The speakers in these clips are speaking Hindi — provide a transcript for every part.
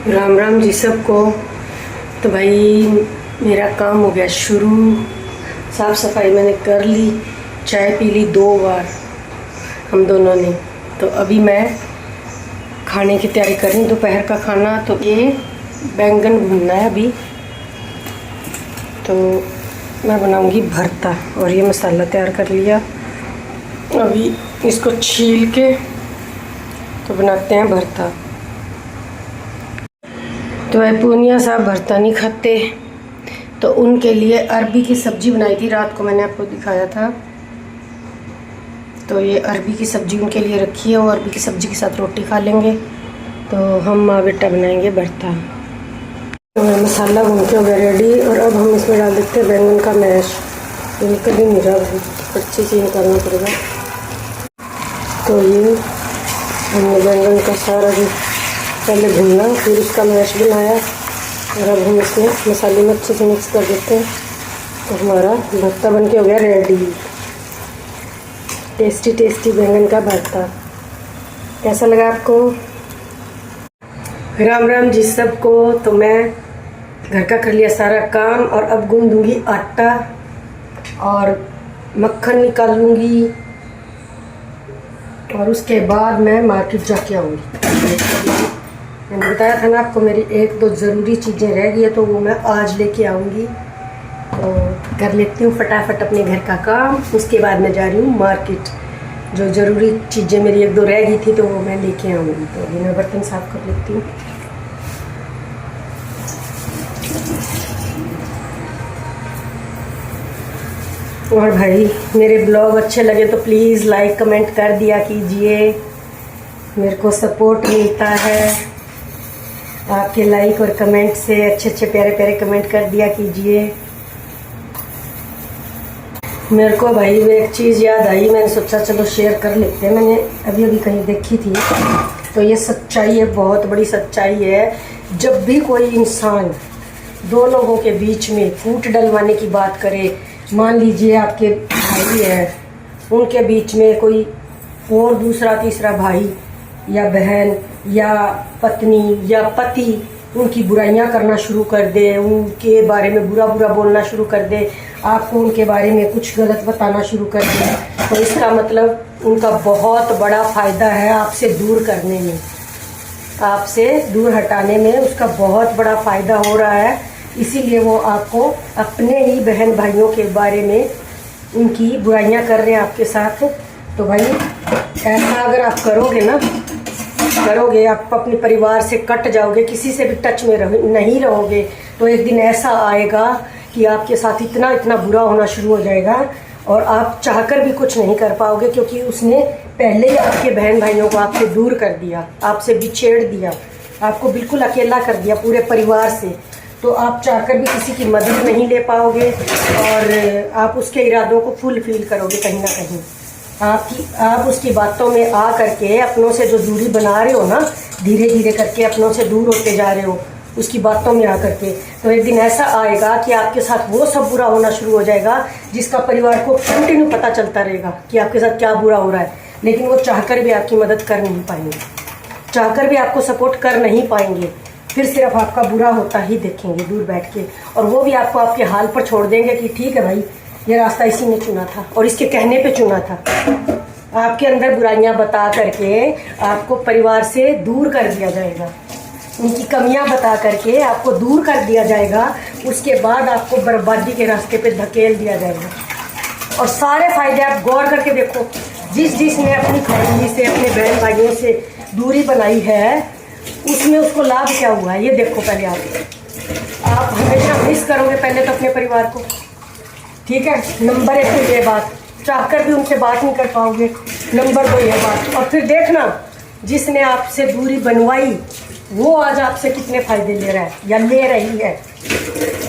राम राम जी सबको। तो भाई मेरा काम हो गया शुरू। साफ़ सफाई मैंने कर ली, चाय पी ली 2 बार हम दोनों ने। तो अभी मैं खाने की तैयारी कर रही हूँ, दोपहर का खाना। तो ये बैंगन भूनना है अभी, तो मैं बनाऊंगी भरता। और ये मसाला तैयार कर लिया, अभी इसको छील के तो बनाते हैं भरता। तो भाई पूनिया साहब भरता नहीं खाते, तो उनके लिए अरबी की सब्ज़ी बनाई थी रात को, मैंने आपको दिखाया था। तो ये अरबी की सब्ज़ी उनके लिए रखी है, वो अरबी की सब्ज़ी के साथ रोटी खा लेंगे। तो हम माँ बेटा बनाएंगे भरता। तो मसाला भून के हो गया रेडी, और अब हम इसमें डाल देते हैं बैंगन का मैश। ये निकल ही नहीं रहा, अच्छे से निकालना पड़ेगा। तो ये हमने बैंगन का सारा जो पहले भूना, फिर उसका मैश बनाया, और अब हम इसमें मसाले में अच्छे से मिक्स कर देते हैं। तो हमारा भरता बन के हो गया रेडी। टेस्टी टेस्टी बैंगन का भरता। कैसा लगा आपको? राम राम जी सबको। तो मैं घर का कर लिया सारा काम, और अब गूंद दूँगी आटा और मक्खन निकालूँगी, और उसके बाद मैं मार्केट जाके आऊँगी। मैंने बताया था ना आपको, मेरी 1-2 ज़रूरी चीज़ें रह गई है, तो वो मैं आज लेके आऊँगी। तो कर लेती हूँ फटाफट अपने घर का काम, उसके बाद मैं जा रही हूँ मार्केट। जो ज़रूरी चीज़ें मेरी 1-2 रह गई थी, तो वो मैं लेके आऊँगी। तो अभी मैं बर्तन साफ़ कर लेती हूँ। और भाई मेरे ब्लॉग अच्छे लगे तो प्लीज़ लाइक कमेंट कर दिया कीजिए, मेरे को सपोर्ट मिलता है आपके लाइक और कमेंट से। अच्छे अच्छे प्यारे प्यारे कमेंट कर दिया कीजिए। मेरे को भाई वो एक चीज़ याद आई, मैंने सोचा चलो शेयर कर लेते हैं। मैंने अभी अभी कहीं देखी थी, तो ये सच्चाई है, बहुत बड़ी सच्चाई है। जब भी कोई इंसान 2 लोगों के बीच में फूट डलवाने की बात करे, मान लीजिए आपके भाई है, उनके बीच में कोई और दूसरा तीसरा भाई या बहन या पत्नी या पति उनकी बुराइयां करना शुरू कर दे, उनके बारे में बुरा बुरा बोलना शुरू कर दे, आपको उनके बारे में कुछ गलत बताना शुरू कर दे, तो इसका मतलब उनका बहुत बड़ा फ़ायदा है आपसे दूर करने में, आपसे दूर हटाने में उसका बहुत बड़ा फ़ायदा हो रहा है। इसीलिए वो आपको अपने ही बहन भाइयों के बारे में उनकी बुराइयां कर रहे हैं आपके साथ। तो भाई ऐसा अगर आप करोगे, आप अपने परिवार से कट जाओगे, किसी से भी टच में नहीं रहोगे, तो एक दिन ऐसा आएगा कि आपके साथ इतना इतना बुरा होना शुरू हो जाएगा, और आप चाहकर भी कुछ नहीं कर पाओगे, क्योंकि उसने पहले ही आपके बहन भाइयों को आपसे दूर कर दिया, आपसे बिछेड़ दिया, आपको बिल्कुल अकेला कर दिया पूरे परिवार से। तो आप चाहकर भी किसी की मदद नहीं ले पाओगे, और आप उसके इरादों को फुलफिल करोगे कहीं ना कहीं। आप उसकी बातों में आ करके अपनों से जो दूरी बना रहे हो ना, धीरे धीरे करके अपनों से दूर होते जा रहे हो उसकी बातों में आ करके, तो एक दिन ऐसा आएगा कि आपके साथ वो सब बुरा होना शुरू हो जाएगा जिसका परिवार को कंटिन्यू पता चलता रहेगा कि आपके साथ क्या बुरा हो रहा है, लेकिन वो चाहकर भी आपकी मदद कर नहीं पाएंगे, चाहकर भी आपको सपोर्ट कर नहीं पाएंगे। फिर सिर्फ आपका बुरा होता ही देखेंगे दूर बैठ के, और वो भी आपको आपके हाल पर छोड़ देंगे कि ठीक है भाई, ये रास्ता इसी ने चुना था और इसके कहने पे चुना था। आपके अंदर बुराइयां बता करके आपको परिवार से दूर कर दिया जाएगा, उनकी कमियां बता करके आपको दूर कर दिया जाएगा। उसके बाद आपको बर्बादी के रास्ते पे धकेल दिया जाएगा। और सारे फायदे आप गौर करके देखो, जिसने अपनी फैमिली से, अपने बहन भाइयों से दूरी बनाई है, उसमें उसको लाभ क्या हुआ है, ये देखो। पहले आप हमेशा मिस करोगे पहले तो अपने परिवार को, ठीक है। नंबर 1 तो ये बात, चाहकर भी उनसे बात नहीं कर पाओगे। नंबर 2 ये बात, और फिर देखना जिसने आपसे दूरी बनवाई वो आज आपसे कितने फायदे ले रहा है या ले रही है।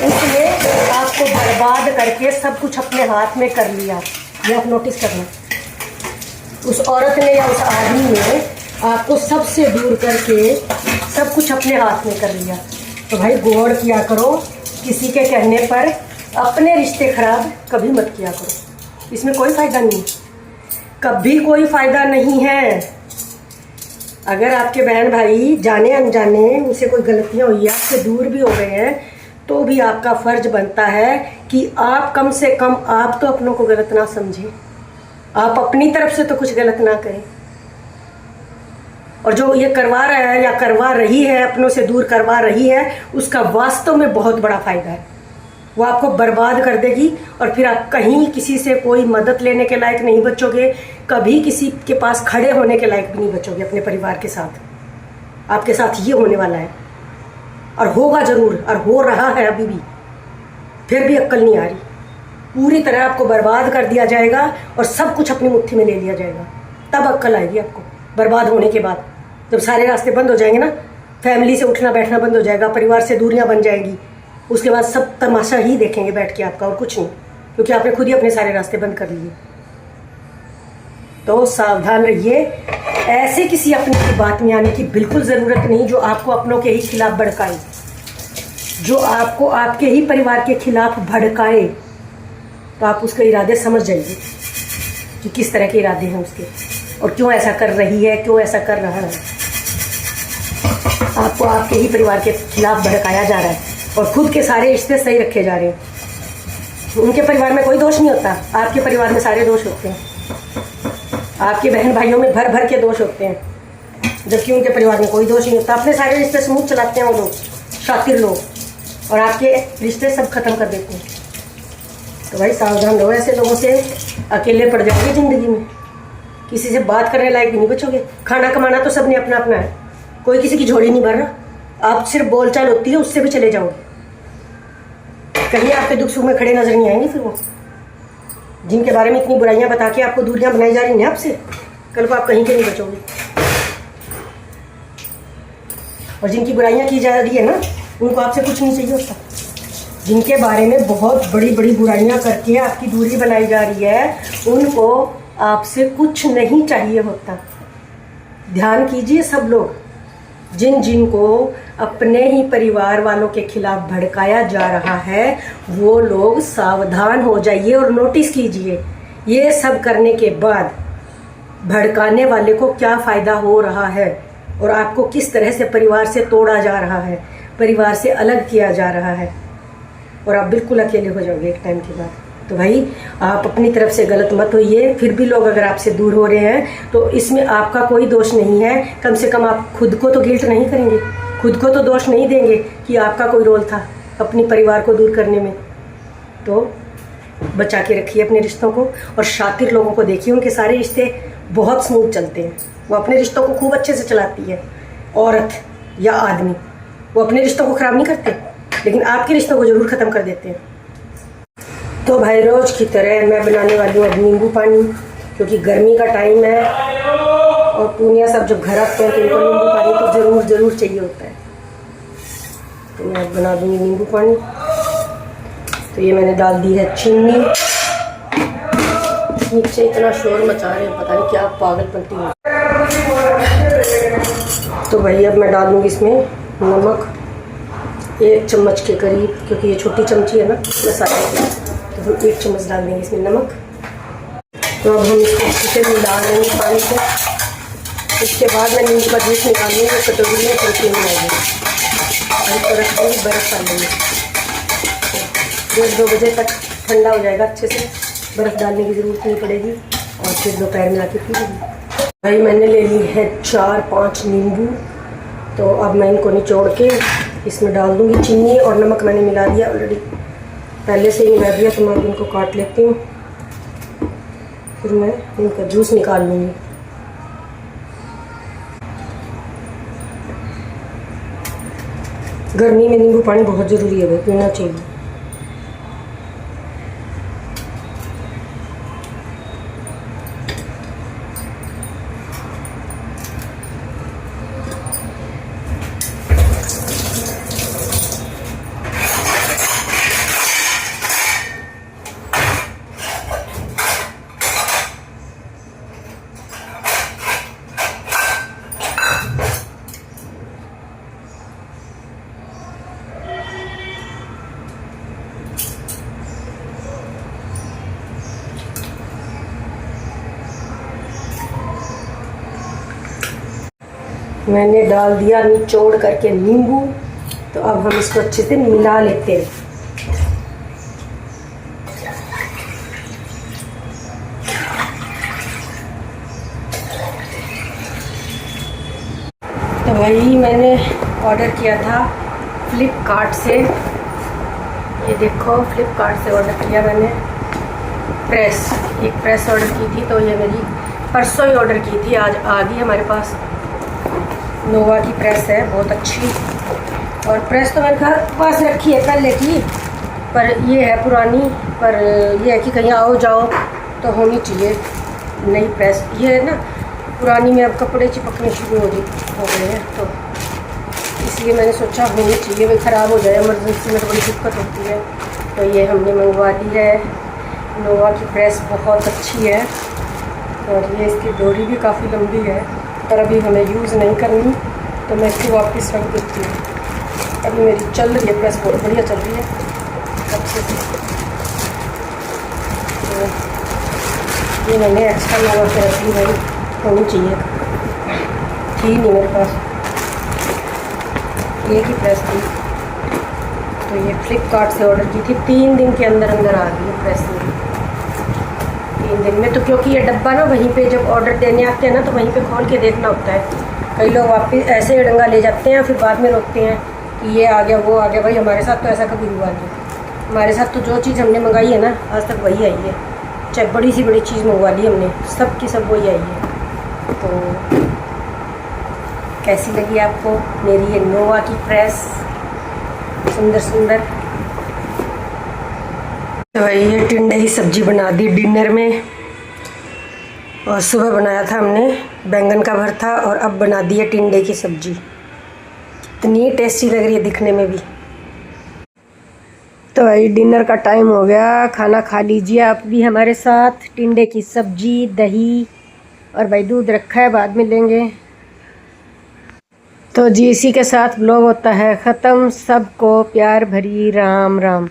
उसने आपको बर्बाद करके सब कुछ अपने हाथ में कर लिया, ये आप नोटिस करना। उस औरत ने या उस आदमी ने आपको सबसे दूर करके सब कुछ अपने हाथ में कर लिया। तो भाई गौर किया करो, किसी के कहने पर अपने रिश्ते खराब कभी मत किया करो, इसमें कोई फ़ायदा नहीं, कभी कोई फ़ायदा नहीं है। अगर आपके बहन भाई जाने अनजाने उनसे कोई गलतियां हुई है, आपसे दूर भी हो गए हैं, तो भी आपका फर्ज बनता है कि आप कम से कम आप तो अपनों को गलत ना समझें, आप अपनी तरफ से तो कुछ गलत ना करें। और जो ये करवा रहा है या करवा रही है, अपनों से दूर करवा रही है, उसका वास्तव में बहुत बड़ा फायदा है। वो आपको बर्बाद कर देगी और फिर आप कहीं किसी से कोई मदद लेने के लायक नहीं बचोगे, कभी किसी के पास खड़े होने के लायक भी नहीं बचोगे अपने परिवार के साथ। आपके साथ ये होने वाला है और होगा जरूर, और हो रहा है अभी भी, फिर भी अक्ल नहीं आ रही। पूरी तरह आपको बर्बाद कर दिया जाएगा और सब कुछ अपनी मुट्ठी में ले लिया जाएगा, तब अक्ल आएगी आपको। बर्बाद होने के बाद जब सारे रास्ते बंद हो जाएंगे ना, फैमिली से उठना बैठना बंद हो जाएगा, परिवार से दूरियां बन जाएंगी, उसके बाद सब तमाशा ही देखेंगे बैठ के आपका, और कुछ नहीं, क्योंकि आपने खुद ही अपने सारे रास्ते बंद कर लिए। तो सावधान रहिए, ऐसे किसी अपने की बात में आने की बिल्कुल ज़रूरत नहीं जो आपको अपनों के ही खिलाफ भड़काए, जो आपको आपके ही परिवार के खिलाफ भड़काए। तो आप उसके इरादे समझ जाइए कि किस तरह के इरादे हैं उसके, और क्यों ऐसा कर रही है, क्यों ऐसा कर रहा है। आपको आपके ही परिवार के खिलाफ भड़काया जा रहा है और खुद के सारे रिश्ते सही रखे जा रहे हैं। उनके परिवार में कोई दोष नहीं होता, आपके परिवार में सारे दोष होते हैं। आपके बहन भाइयों में भर भर के दोष होते हैं, जबकि उनके परिवार में कोई दोष नहीं होता। अपने सारे रिश्ते स्मूथ चलाते हैं वो लोग, शातिर लोग, और आपके रिश्ते सब खत्म कर देते हैं। तो भाई सावधान रहो, ऐसे लोगों से अकेले पड़ जाओगे ज़िंदगी में, किसी से बात करने लायक भी नहीं बचोगे। खाना कमाना तो सबने अपना अपना है, कोई किसी की झोली नहीं भर रहा। आप सिर्फ बोलचाल होती है, उससे भी चले जाओगे। कहीं आपके दुख सुख में खड़े नजर नहीं आएंगे फिर वो, जिनके बारे में इतनी बुराइयां बता के आपको दूरियां बनाई जा रही हैं आपसे, कल को आप कहीं के नहीं बचोगे। और जिनकी बुराइयां की जा रही है ना, उनको आपसे कुछ नहीं चाहिए होता। जिनके बारे में बहुत बड़ी बड़ी बुराइयां करके आपकी दूरी बनाई जा रही है, उनको आपसे कुछ नहीं चाहिए होता। ध्यान कीजिए सब लोग, जिन जिन को अपने ही परिवार वालों के खिलाफ भड़काया जा रहा है, वो लोग सावधान हो जाइए और नोटिस कीजिए ये सब करने के बाद भड़काने वाले को क्या फ़ायदा हो रहा है और आपको किस तरह से परिवार से तोड़ा जा रहा है, परिवार से अलग किया जा रहा है, और आप बिल्कुल अकेले हो जाओगे एक टाइम के बाद। तो भाई आप अपनी तरफ से गलत मत होइए। फिर भी लोग अगर आपसे दूर हो रहे हैं तो इसमें आपका कोई दोष नहीं है। कम से कम आप खुद को तो गिल्ट नहीं करेंगे, खुद को तो दोष नहीं देंगे कि आपका कोई रोल था अपनी परिवार को दूर करने में। तो बचा के रखिए अपने रिश्तों को, और शातिर लोगों को देखिए, उनके सारे रिश्ते बहुत स्मूथ चलते हैं। वो अपने रिश्तों को खूब अच्छे से चलाती है, औरत या आदमी। वो अपने रिश्तों को ख़राब नहीं करते, लेकिन आपके रिश्तों को ज़रूर ख़त्म कर देते हैं। तो भाई रोज़ की तरह मैं बनाने वाली हूँ अब नींबू पानी, क्योंकि गर्मी का टाइम है और पूनिया सब जब घर आते हैं तो उनको नींबू पानी तो ज़रूर ज़रूर चाहिए होता है। तो मैं अब बना दूँगी नींबू पानी। तो ये मैंने डाल दी है चीनी। नीचे इतना शोर मचा रहे हैं, पता नहीं क्या पागलपंती है। तो भाई अब मैं डालूँगी इसमें नमक 1 चम्मच के करीब, क्योंकि ये छोटी चमची है ना मसाले, तो हम 1 चम्मच डाल देंगे इसमें नमक। तो अब हम इसको अच्छे से मिला देंगे पानी को। इसके बाद मैं नींबू का जूस निकाल लूँगी, कटोरी में करके मिलाएंगे और इसको रख देंगे, बर्फ़ डाल देंगे। 1-2 बजे तक ठंडा हो जाएगा अच्छे से, बर्फ़ डालने की ज़रूरत नहीं पड़ेगी, और फिर दोपहर में आके पी लूँगी। भाई मैंने ले ली है 4-5 नींबू। तो अब मैं इनको निचोड़ के इसमें डाल दूँगी। चीनी और नमक मैंने मिला दिया ऑलरेडी, पहले से ही मिला दिया। तो मैं इनको काट लेती हूँ, फिर मैं इनका जूस निकाल लूँगी। गर्मी में नींबू पानी बहुत ज़रूरी है भाई, पीना चाहिए। मैंने डाल दिया निचोड़ करके नींबू। तो अब हम इसको अच्छे से मिला लेते हैं। तो भाई मैंने ऑर्डर किया था फ्लिपकार्ट से, ये देखो फ्लिपकार्ट से ऑर्डर किया मैंने प्रेस, एक प्रेस ऑर्डर की थी। तो ये मेरी परसों ही ऑर्डर की थी, आज आ गई हमारे पास। नोवा की प्रेस है, बहुत अच्छी। और प्रेस तो मेरे घर पास रखी है पहले की, पर ये है पुरानी। पर ये है कि कहीं आओ जाओ तो होनी चाहिए नई प्रेस। ये है ना पुरानी में अब कपड़े चिपकने शुरू हो गए हैं, तो इसलिए मैंने सोचा होनी चाहिए, भाई ख़राब हो जाए इमरजेंसी में तो बड़ी दिक्कत होती है। तो ये हमने मंगवा ली है। नोवा की प्रेस बहुत अच्छी है और ये इसकी डोरी भी काफ़ी लंबी है, पर अभी हमें यूज़ नहीं करनी तो मैं इसको वापस रख देती हूँ। अभी मेरी चल रही है प्रेस, बहुत बढ़िया चल रही है अच्छे से। तो ये मैंने एक्स्ट्रा लगा के रख ली, भाई होनी चाहिए, थी नहीं मेरे पास, एक ही प्रेस थी। तो ये फ्लिपकार्ट से ऑर्डर की थी, 3 दिन के अंदर अंदर आ गई प्रेस में, 3 दिन में। तो क्योंकि ये डब्बा ना वहीं पे जब ऑर्डर देने आते हैं ना तो वहीं पे खोल के देखना होता है। कई लोग वापस ऐसे ही डंगा ले जाते हैं, फिर बाद में रोकते हैं कि ये आ गया वो आ गया। भाई हमारे साथ तो ऐसा कभी हुआ नहीं। हमारे साथ तो जो चीज़ हमने मंगाई है ना आज तक वही आई है, चाहे बड़ी सी बड़ी चीज़ मंगवा ली हमने, सब की सब वही आई है। तो कैसी लगी आपको मेरी ये नोवा की प्रेस, सुंदर सुंदर। तो भाई ये टिंडे की सब्जी बना दी डिनर में, और सुबह बनाया था हमने बैंगन का भरता, और अब बना दी है टिंडे की सब्जी। इतनी टेस्टी लग रही है दिखने में भी। तो भाई डिनर का टाइम हो गया, खाना खा लीजिए आप भी हमारे साथ। टिंडे की सब्जी, दही और भाई दूध रखा है, बाद में लेंगे। तो जी इसी के साथ ब्लॉग होता है ख़त्म। सबको प्यार भरी राम राम।